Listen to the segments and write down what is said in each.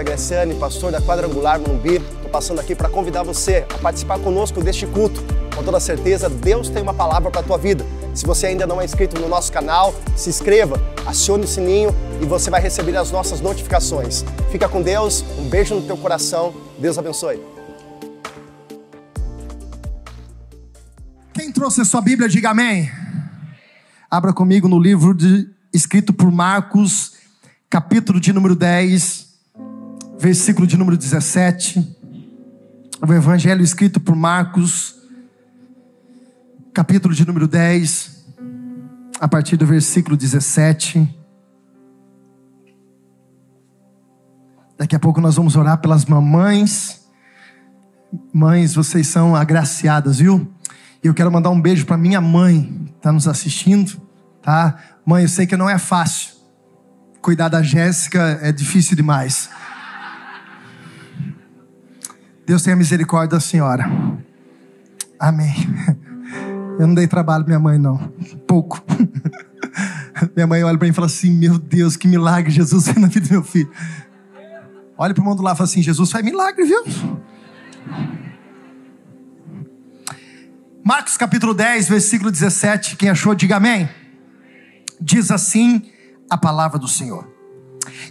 da Graciane, pastor da Quadrangular Morumbi. Estou passando aqui para convidar você a participar conosco deste culto. Com toda certeza, Deus tem uma palavra para a tua vida. Se você ainda não é inscrito no nosso canal, se inscreva, acione o sininho e você vai receber as nossas notificações. Fica com Deus, um beijo no teu coração, Deus abençoe. Quem trouxe a sua Bíblia, diga amém. Abra comigo no livro escrito por Marcos, capítulo de número 10, versículo de número 17. O evangelho escrito por Marcos, capítulo de número 10, a partir do versículo 17. Daqui a pouco nós vamos orar pelas mamães. Mães, vocês são agraciadas, viu? E eu quero mandar um beijo para minha mãe, que está nos assistindo, tá? Mãe, eu sei que não é fácil. Cuidar da Jéssica é difícil demais. Deus tenha misericórdia da senhora. Amém. Eu não dei trabalho pra minha mãe, não. Pouco. Minha mãe olha para mim e fala assim: meu Deus, que milagre Jesus fez na vida do meu filho. Olha para o mundo lá e fala assim: Jesus faz milagre, viu? Marcos capítulo 10, versículo 17. Quem achou, diga amém. Diz assim a palavra do Senhor: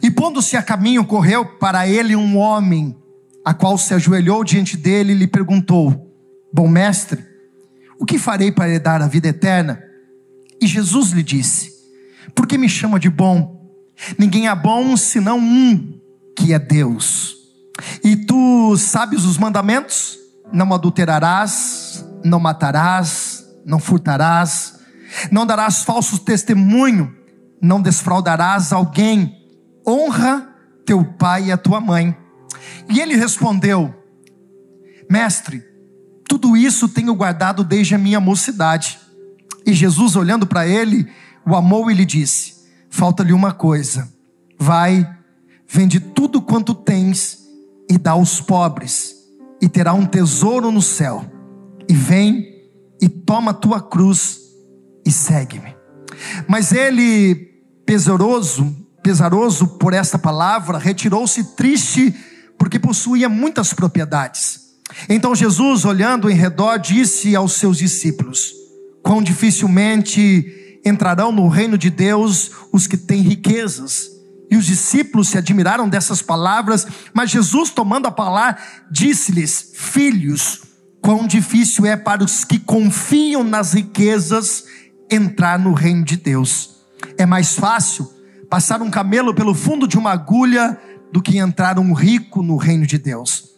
E pondo-se a caminho, correu para ele um homem, a qual se ajoelhou diante dele e lhe perguntou: Bom mestre, o que farei para herdar a vida eterna? E Jesus lhe disse: Por que me chama de bom? Ninguém é bom senão um, que é Deus. E tu sabes os mandamentos? Não adulterarás, não matarás, não furtarás, não darás falso testemunho, não defraudarás alguém, honra teu pai e a tua mãe. E ele respondeu: Mestre, tudo isso tenho guardado desde a minha mocidade. E Jesus, olhando para ele, o amou e lhe disse: Falta-lhe uma coisa. Vai, vende tudo quanto tens e dá aos pobres, e terá um tesouro no céu. E vem e toma a tua cruz e segue-me. Mas ele, pesaroso por esta palavra, retirou-se triste, porque possuía muitas propriedades. Então Jesus, olhando em redor, disse aos seus discípulos: Quão dificilmente entrarão no reino de Deus os que têm riquezas. E os discípulos se admiraram dessas palavras, mas Jesus, tomando a palavra, disse-lhes: Filhos, quão difícil é para os que confiam nas riquezas entrar no reino de Deus. É mais fácil passar um camelo pelo fundo de uma agulha do que entrar um rico no reino de Deus.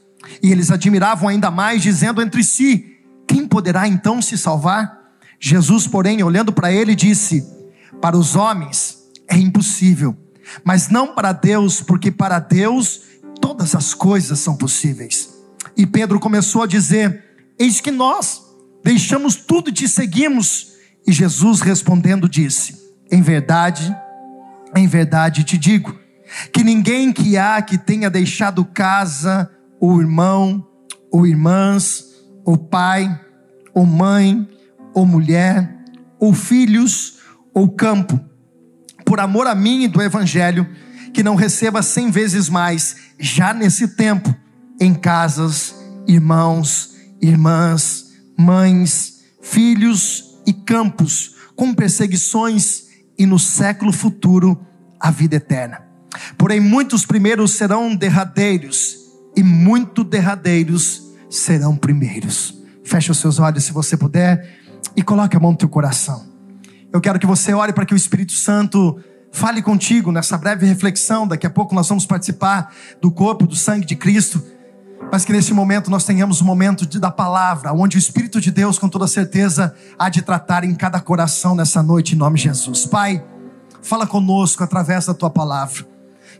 E eles admiravam ainda mais, dizendo entre si: Quem poderá então se salvar? Jesus, porém, olhando para ele, disse: Para os homens é impossível, mas não para Deus, porque para Deus todas as coisas são possíveis. E Pedro começou a dizer: Eis que nós deixamos tudo e te seguimos. E Jesus, respondendo, disse: Em verdade te digo, que ninguém que tenha deixado casa, ou irmão, ou irmãs, ou pai, ou mãe, ou mulher, ou filhos, ou campo, por amor a mim e do evangelho, que não receba 100 vezes mais, já nesse tempo, em casas, irmãos, irmãs, mães, filhos e campos, com perseguições, e no século futuro a vida eterna. Porém muitos primeiros serão derradeiros, e muito derradeiros serão primeiros. Feche os seus olhos se você puder, e coloque a mão no teu coração. Eu quero que você ore para que o Espírito Santo fale contigo nessa breve reflexão. Daqui a pouco nós vamos participar do corpo, do sangue de Cristo, mas que nesse momento nós tenhamos um momento da palavra, onde o Espírito de Deus com toda certeza há de tratar em cada coração nessa noite, em nome de Jesus. Pai, fala conosco através da tua palavra.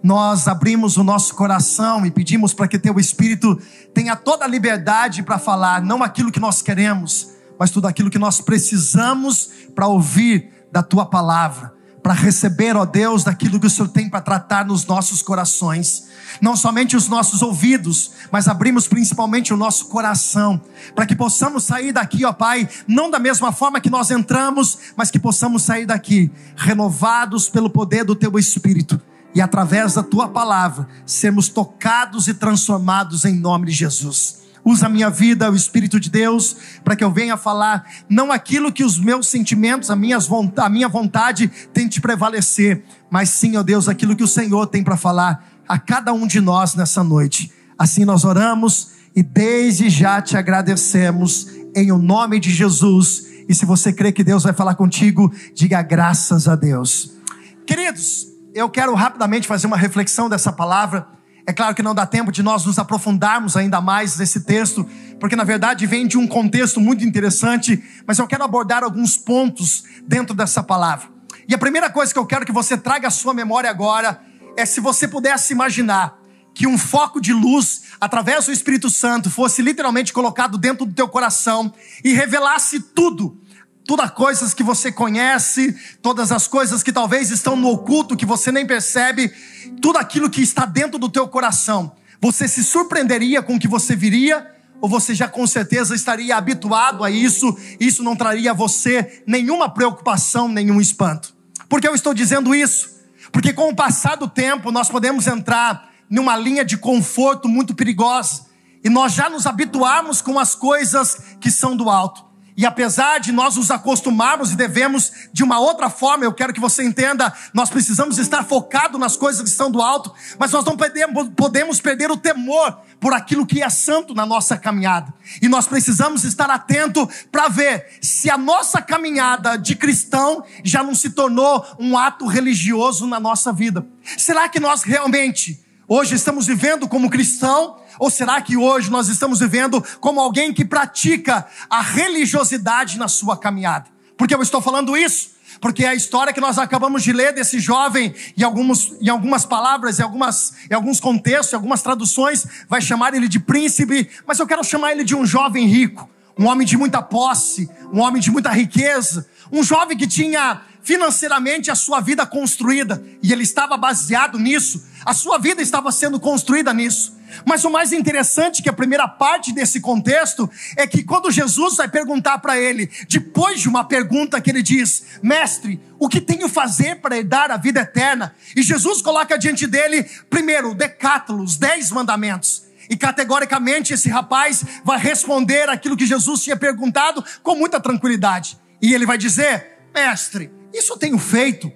Nós abrimos o nosso coração e pedimos para que teu Espírito tenha toda a liberdade para falar, não aquilo que nós queremos, mas tudo aquilo que nós precisamos para ouvir da tua palavra, para receber, ó Deus, daquilo que o Senhor tem para tratar nos nossos corações. Não somente os nossos ouvidos, mas abrimos principalmente o nosso coração, para que possamos sair daqui, ó Pai, não da mesma forma que nós entramos, mas que possamos sair daqui renovados pelo poder do teu Espírito, e através da tua palavra sermos tocados e transformados em nome de Jesus. Usa a minha vida, o Espírito de Deus, para que eu venha falar não aquilo que os meus sentimentos, a minha vontade tem de prevalecer, mas sim, ó Deus, aquilo que o Senhor tem para falar a cada um de nós nessa noite. Assim nós oramos e desde já te agradecemos em o nome de Jesus. E se você crê que Deus vai falar contigo, diga graças a Deus. Queridos, eu quero rapidamente fazer uma reflexão dessa palavra. É claro que não dá tempo de nós nos aprofundarmos ainda mais nesse texto, porque na verdade vem de um contexto muito interessante, mas eu quero abordar alguns pontos dentro dessa palavra. E a primeira coisa que eu quero que você traga à sua memória agora é se você pudesse imaginar que um foco de luz, através do Espírito Santo, fosse literalmente colocado dentro do teu coração e revelasse tudo. Todas as coisas que você conhece, todas as coisas que talvez estão no oculto, que você nem percebe, tudo aquilo que está dentro do teu coração. Você se surpreenderia com o que você viria? Ou você já com certeza estaria habituado a isso? Isso não traria a você nenhuma preocupação, nenhum espanto. Por que eu estou dizendo isso? Porque com o passar do tempo nós podemos entrar numa linha de conforto muito perigosa. E nós já nos habituarmos com as coisas que são do alto. E apesar de nós nos acostumarmos e devemos de uma outra forma, eu quero que você entenda, nós precisamos estar focados nas coisas que estão do alto, mas nós não podemos perder o temor por aquilo que é santo na nossa caminhada. E nós precisamos estar atentos para ver se a nossa caminhada de cristão já não se tornou um ato religioso na nossa vida. Será que nós realmente hoje estamos vivendo como cristão? Ou será que hoje nós estamos vivendo como alguém que pratica a religiosidade na sua caminhada? Por que eu estou falando isso? Porque a história que nós acabamos de ler desse jovem, em algumas palavras, em alguns contextos, em algumas traduções, vai chamar ele de príncipe, mas eu quero chamar ele de um jovem rico, um homem de muita posse, um homem de muita riqueza, um jovem que tinha financeiramente a sua vida construída, e ele estava baseado nisso, a sua vida estava sendo construída nisso. Mas o mais interessante que a primeira parte desse contexto é que quando Jesus vai perguntar para ele, depois de uma pergunta que ele diz: mestre, o que tenho a fazer para herdar a vida eterna? E Jesus coloca diante dele, primeiro, o decátulo, os 10 mandamentos. E categoricamente esse rapaz vai responder aquilo que Jesus tinha perguntado com muita tranquilidade. E ele vai dizer: mestre, isso eu tenho feito.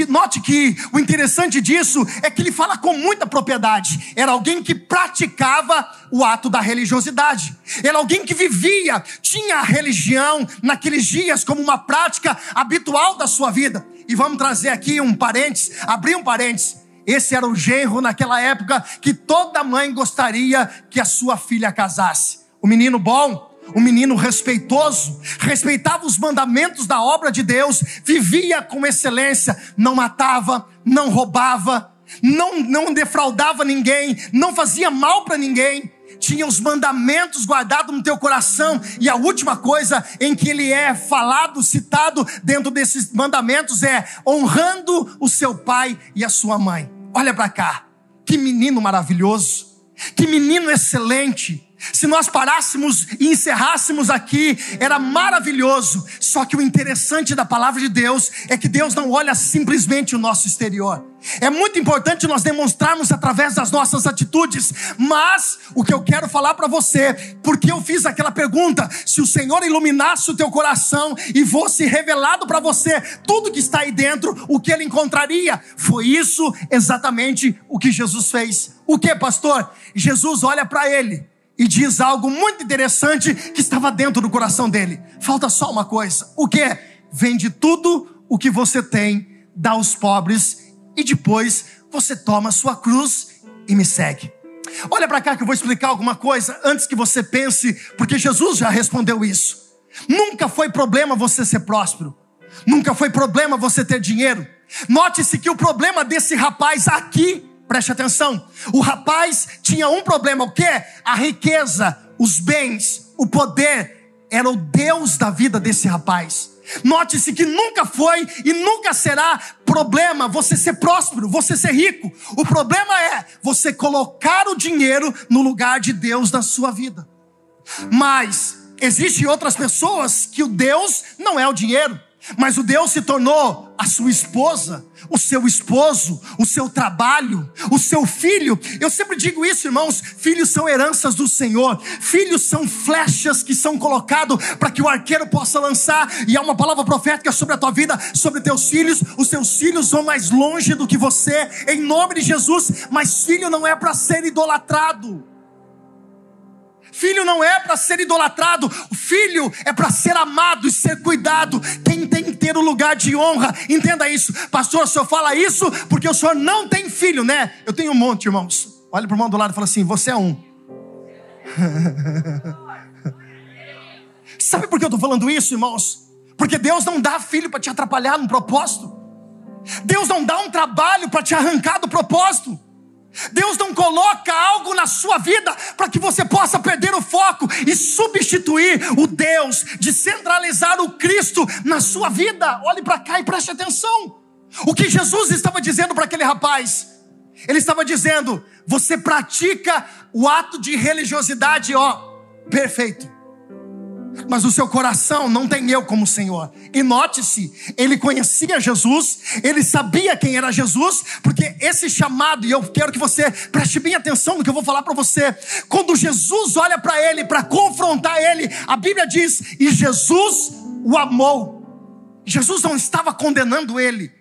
Note que o interessante disso é que ele fala com muita propriedade. Era alguém que praticava o ato da religiosidade. Era alguém que vivia, tinha a religião naqueles dias como uma prática habitual da sua vida. E vamos trazer aqui um parênteses, abrir um parênteses. Esse era o genro naquela época que toda mãe gostaria que a sua filha casasse. O menino bom, um menino respeitoso, respeitava os mandamentos da obra de Deus, vivia com excelência, não matava, não roubava, não defraudava ninguém, não fazia mal para ninguém, tinha os mandamentos guardados no teu coração. E a última coisa em que ele é falado, citado dentro desses mandamentos é honrando o seu pai e a sua mãe. Olha para cá, que menino maravilhoso, que menino excelente. Se nós parássemos e encerrássemos aqui, era maravilhoso. Só que o interessante da palavra de Deus é que Deus não olha simplesmente o nosso exterior. É muito importante nós demonstrarmos através das nossas atitudes. Mas o que eu quero falar para você, porque eu fiz aquela pergunta, se o Senhor iluminasse o teu coração e fosse revelado para você tudo que está aí dentro, o que ele encontraria? Foi isso exatamente o que Jesus fez. O que, pastor? Jesus olha para ele e diz algo muito interessante que estava dentro do coração dele. Falta só uma coisa. O que? Vende tudo o que você tem, dá aos pobres e depois você toma a sua cruz e me segue. Olha para cá que eu vou explicar alguma coisa antes que você pense, porque Jesus já respondeu isso. Nunca foi problema você ser próspero. Nunca foi problema você ter dinheiro. Note-se que o problema desse rapaz aqui, preste atenção, o rapaz tinha um problema, o quê? A riqueza, os bens, o poder, era o Deus da vida desse rapaz. Note-se que nunca foi e nunca será problema você ser próspero, você ser rico. O problema é você colocar o dinheiro no lugar de Deus na sua vida. Mas existem outras pessoas que o Deus não é o dinheiro. Mas o Deus se tornou a sua esposa, o seu esposo, o seu trabalho, o seu filho. Eu sempre digo isso, irmãos, filhos são heranças do Senhor. Filhos são flechas que são colocados para que o arqueiro possa lançar. E há uma palavra profética sobre a tua vida, sobre teus filhos. Os seus filhos vão mais longe do que você, em nome de Jesus. Mas filho não é para ser idolatrado. Filho não é para ser idolatrado. O filho é para ser amado e ser cuidado. Quem tem que ter o lugar de honra, entenda isso. Pastor, o senhor fala isso porque o senhor não tem filho, né? Eu tenho um monte, irmãos. Olha para o irmão do lado e fala assim: você é um. Sabe por que eu estou falando isso, irmãos? Porque Deus não dá filho para te atrapalhar no propósito. Deus não dá um trabalho para te arrancar do propósito. Deus não coloca algo na sua vida para que você possa perder o foco e substituir o Deus, de centralizar o Cristo na sua vida. Olhe para cá e preste atenção. O que Jesus estava dizendo para aquele rapaz? Ele estava dizendo: você pratica o ato de religiosidade, perfeito, mas o seu coração não tem eu como Senhor. E note-se, ele conhecia Jesus, ele sabia quem era Jesus, porque esse chamado, e eu quero que você preste bem atenção no que eu vou falar para você. Quando Jesus olha para ele, para confrontar ele, a Bíblia diz: e Jesus o amou. Jesus não estava condenando ele,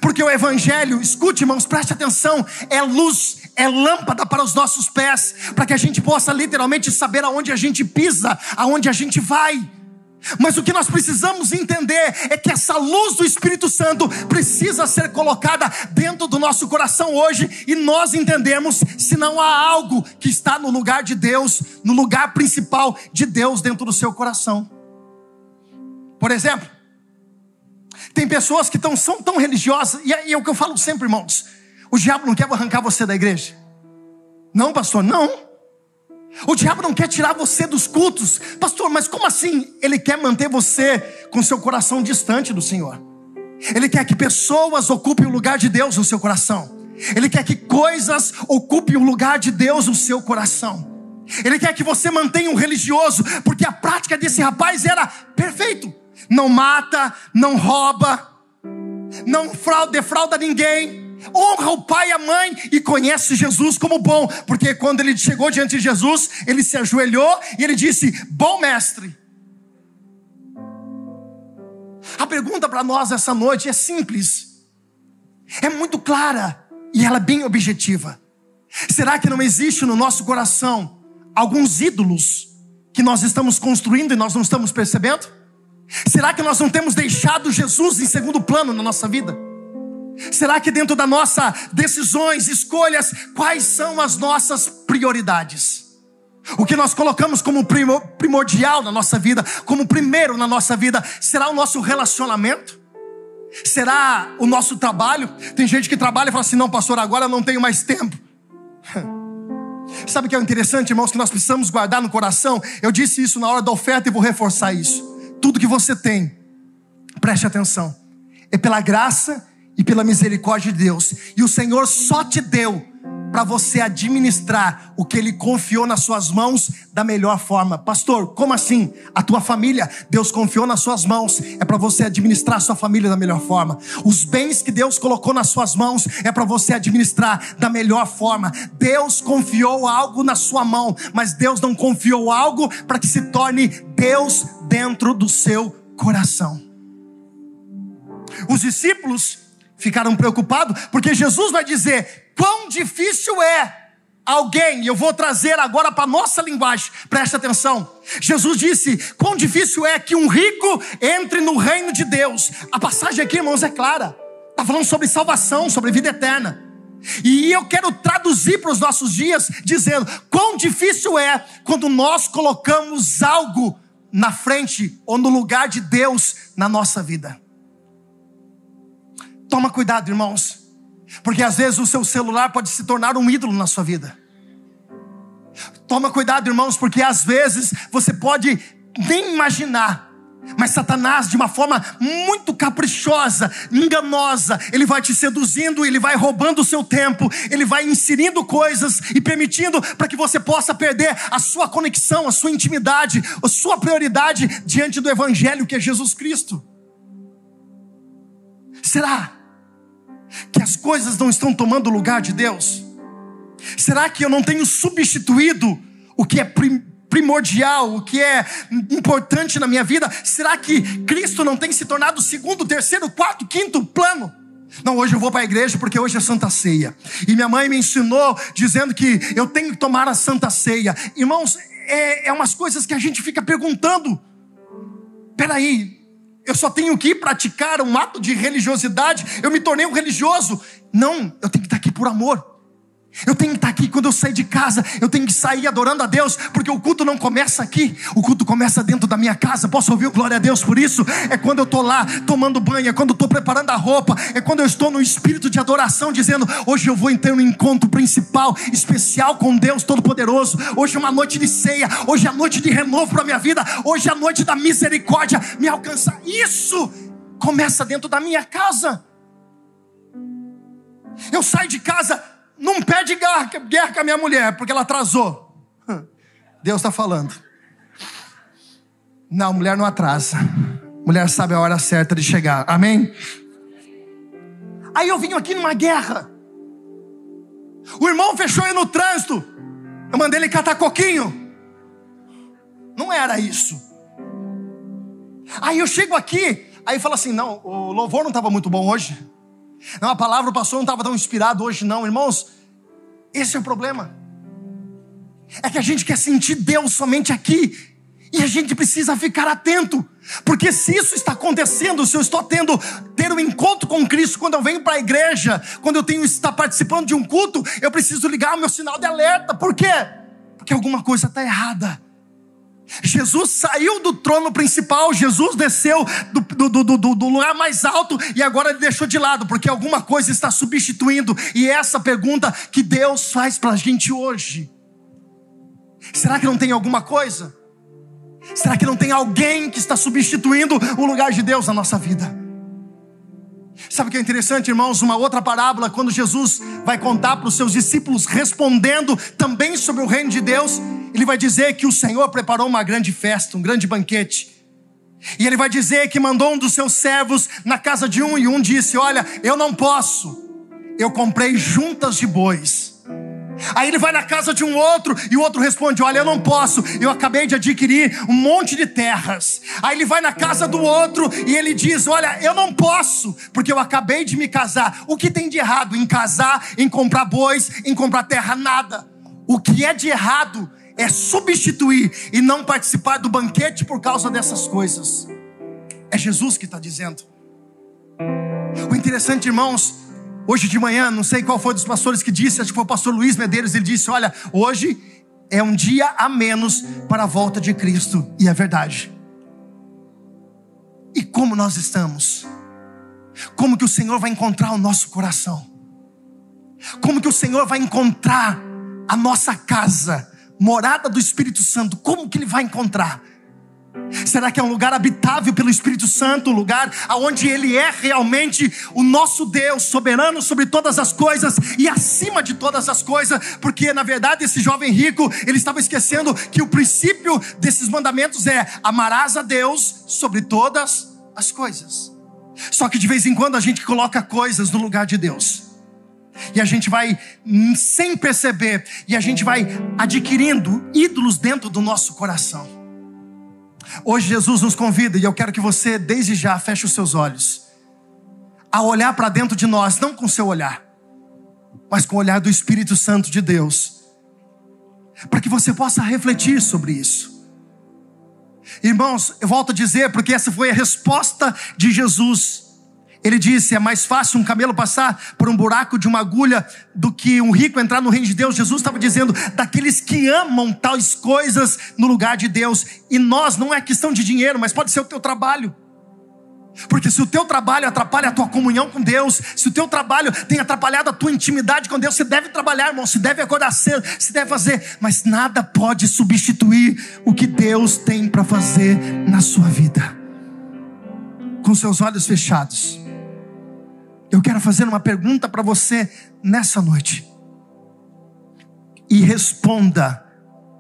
porque o evangelho, escute, irmãos, preste atenção, é luz, é lâmpada para os nossos pés, para que a gente possa literalmente saber aonde a gente pisa, aonde a gente vai. Mas o que nós precisamos entender é que essa luz do Espírito Santo precisa ser colocada dentro do nosso coração hoje, e nós entendemos se não há algo que está no lugar de Deus, no lugar principal de Deus dentro do seu coração. Por exemplo, tem pessoas que são tão religiosas, e é o que eu falo sempre, irmãos: o diabo não quer arrancar você da igreja. Não, pastor, não. O diabo não quer tirar você dos cultos. Pastor, mas como assim? Ele quer manter você com seu coração distante do Senhor. Ele quer que pessoas ocupem o lugar de Deus no seu coração. Ele quer que coisas ocupem o lugar de Deus no seu coração. Ele quer que você mantenha um religioso, porque a prática desse rapaz era perfeito. Não mata, não rouba, não defrauda ninguém, honra o pai e a mãe e conhece Jesus como bom, porque quando ele chegou diante de Jesus, ele se ajoelhou e ele disse: bom mestre. A pergunta para nós essa noite é simples, é muito clara e ela é bem objetiva. Será que não existe no nosso coração alguns ídolos que nós estamos construindo e nós não estamos percebendo? Será que nós não temos deixado Jesus em segundo plano na nossa vida? Será que dentro das nossas decisões, escolhas, quais são as nossas prioridades? O que nós colocamos como primordial na nossa vida, como primeiro na nossa vida, será o nosso relacionamento? Será o nosso trabalho? Tem gente que trabalha e fala assim: não, pastor, agora eu não tenho mais tempo. Sabe o que é interessante, irmãos, que nós precisamos guardar no coração? Eu disse isso na hora da oferta e vou reforçar isso. Tudo que você tem, preste atenção, é pela graça e pela misericórdia de Deus. E o Senhor só te deu para você administrar o que Ele confiou nas suas mãos da melhor forma. Pastor, como assim? A tua família, Deus confiou nas suas mãos, é para você administrar a sua família da melhor forma. Os bens que Deus colocou nas suas mãos, é para você administrar da melhor forma. Deus confiou algo na sua mão, mas Deus não confiou algo para que se torne Deus dentro do seu coração. Os discípulos ficaram preocupados, porque Jesus vai dizer: quão difícil é alguém, e eu vou trazer agora para a nossa linguagem, preste atenção. Jesus disse: quão difícil é que um rico entre no reino de Deus. A passagem aqui, irmãos, é clara, está falando sobre salvação, sobre vida eterna. E eu quero traduzir para os nossos dias, dizendo: quão difícil é quando nós colocamos algo na frente ou no lugar de Deus na nossa vida. Toma cuidado, irmãos, porque às vezes o seu celular pode se tornar um ídolo na sua vida. Toma cuidado, irmãos, porque às vezes você pode nem imaginar, mas Satanás, de uma forma muito caprichosa, enganosa, ele vai te seduzindo, ele vai roubando o seu tempo, ele vai inserindo coisas e permitindo para que você possa perder a sua conexão, a sua intimidade, a sua prioridade diante do evangelho que é Jesus Cristo. Será que as coisas não estão tomando o lugar de Deus? Será que eu não tenho substituído o que é primordial, o que é importante na minha vida? Será que Cristo não tem se tornado segundo, terceiro, quarto, quinto plano? Não, hoje eu vou para a igreja porque hoje é Santa Ceia. E minha mãe me ensinou dizendo que eu tenho que tomar a Santa Ceia. Irmãos, é umas coisas que a gente fica perguntando. Peraí, eu só tenho que praticar um ato de religiosidade? Eu me tornei um religioso? Não, eu tenho que estar aqui por amor. Eu tenho que estar aqui quando eu sair de casa. Eu tenho que sair adorando a Deus, porque o culto não começa aqui. O culto começa dentro da minha casa. Posso ouvir glória a Deus por isso? É quando eu estou lá tomando banho, é quando eu estou preparando a roupa, é quando eu estou no espírito de adoração, dizendo: hoje eu vou ter um encontro principal, especial com Deus Todo-Poderoso. Hoje é uma noite de ceia, hoje é a noite de renovo para a minha vida, hoje é a noite da misericórdia me alcançar. Isso começa dentro da minha casa. Eu saio de casa num pé de guerra com a minha mulher, porque ela atrasou. Deus está falando. Não, mulher não atrasa. Mulher sabe a hora certa de chegar. Amém? Aí eu vim aqui numa guerra. O irmão fechou eu no trânsito. Eu mandei ele catar coquinho. Não era isso. Aí eu chego aqui, aí fala assim: não, o louvor não estava muito bom hoje. Não, a palavra do pastor não estava tão inspirado hoje não. Irmãos, esse é o problema. É que a gente quer sentir Deus somente aqui, e a gente precisa ficar atento. Porque se isso está acontecendo, se eu estou ter um encontro com Cristo, quando eu venho para a igreja, quando eu tenho que estar participando de um culto, eu preciso ligar o meu sinal de alerta. Por quê? Porque alguma coisa está errada. Jesus saiu do trono principal, Jesus desceu do lugar mais alto, e agora ele deixou de lado, porque alguma coisa está substituindo. E é essa pergunta que Deus faz para a gente hoje. Será que não tem alguma coisa? Será que não tem alguém que está substituindo o lugar de Deus na nossa vida? Sabe o que é interessante, irmãos? Uma outra parábola, quando Jesus vai contar para os seus discípulos, respondendo também sobre o reino de Deus, ele vai dizer que o Senhor preparou uma grande festa, um grande banquete. E ele vai dizer que mandou um dos seus servos na casa de um, e um disse: olha, eu não posso, eu comprei juntas de bois. Aí ele vai na casa de um outro, e o outro responde: olha, eu não posso, eu acabei de adquirir um monte de terras. Aí ele vai na casa do outro, e ele diz: olha, eu não posso, porque eu acabei de me casar. O que tem de errado em casar, em comprar bois, em comprar terra? Nada. O que é de errado é substituir e não participar do banquete por causa dessas coisas. É Jesus que está dizendo. O interessante, irmãos, hoje de manhã, não sei qual foi dos pastores que disse, acho que foi o pastor Luiz Medeiros, ele disse: olha, hoje é um dia a menos para a volta de Cristo. E é verdade. E como nós estamos? Como que o Senhor vai encontrar o nosso coração? Como que o Senhor vai encontrar a nossa casa, morada do Espírito Santo? Como que Ele vai encontrar? Será que é um lugar habitável pelo Espírito Santo, um lugar onde Ele é realmente o nosso Deus, soberano sobre todas as coisas e acima de todas as coisas? Porque na verdade esse jovem rico, ele estava esquecendo que o princípio desses mandamentos é: amarás a Deus sobre todas as coisas. Só que de vez em quando a gente coloca coisas no lugar de Deus, e a gente vai, sem perceber, e a gente vai adquirindo ídolos dentro do nosso coração. Hoje Jesus nos convida, e eu quero que você desde já feche os seus olhos, a olhar para dentro de nós, não com o seu olhar, mas com o olhar do Espírito Santo de Deus, para que você possa refletir sobre isso. Irmãos, eu volto a dizer, porque essa foi a resposta de Jesus. Ele disse: é mais fácil um camelo passar por um buraco de uma agulha do que um rico entrar no reino de Deus. Jesus estava dizendo daqueles que amam tais coisas no lugar de Deus. E nós, não é questão de dinheiro, mas pode ser o teu trabalho. Porque se o teu trabalho atrapalha a tua comunhão com Deus, se o teu trabalho tem atrapalhado a tua intimidade com Deus, você deve trabalhar, irmão, você deve acordar cedo, você deve fazer, mas nada pode substituir o que Deus tem para fazer na sua vida. Com seus olhos fechados, eu quero fazer uma pergunta para você nessa noite, e responda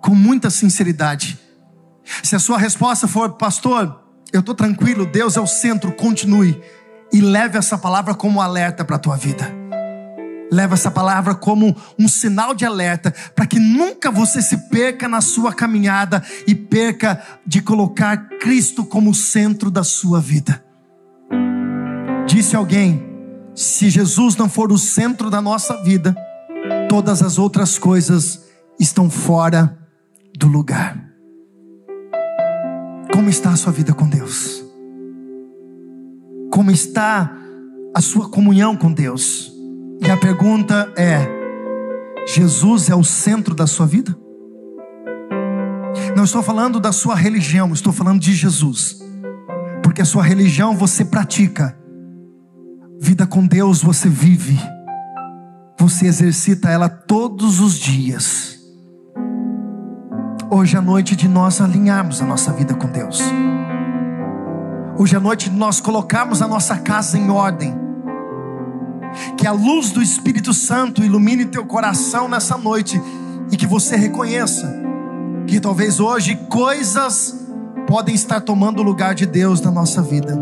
com muita sinceridade. Se a sua resposta for: pastor, eu estou tranquilo, Deus é o centro, continue. e leve essa palavra como um alerta para a tua vida. Leva essa palavra como um sinal de alerta, para que nunca você se perca na sua caminhada e perca de colocar Cristo como o centro da sua vida. Disse alguém: se Jesus não for o centro da nossa vida, todas as outras coisas estão fora do lugar. Como está a sua vida com Deus? Como está a sua comunhão com Deus? E a pergunta é: Jesus é o centro da sua vida? Não estou falando da sua religião, estou falando de Jesus. Porque a sua religião você pratica, vida com Deus você vive, você exercita ela todos os dias. Hoje é a noite de nós alinharmos a nossa vida com Deus. Hoje é a noite de nós colocarmos a nossa casa em ordem. Que a luz do Espírito Santo ilumine teu coração nessa noite, e que você reconheça que talvez hoje coisas podem estar tomando o lugar de Deus na nossa vida.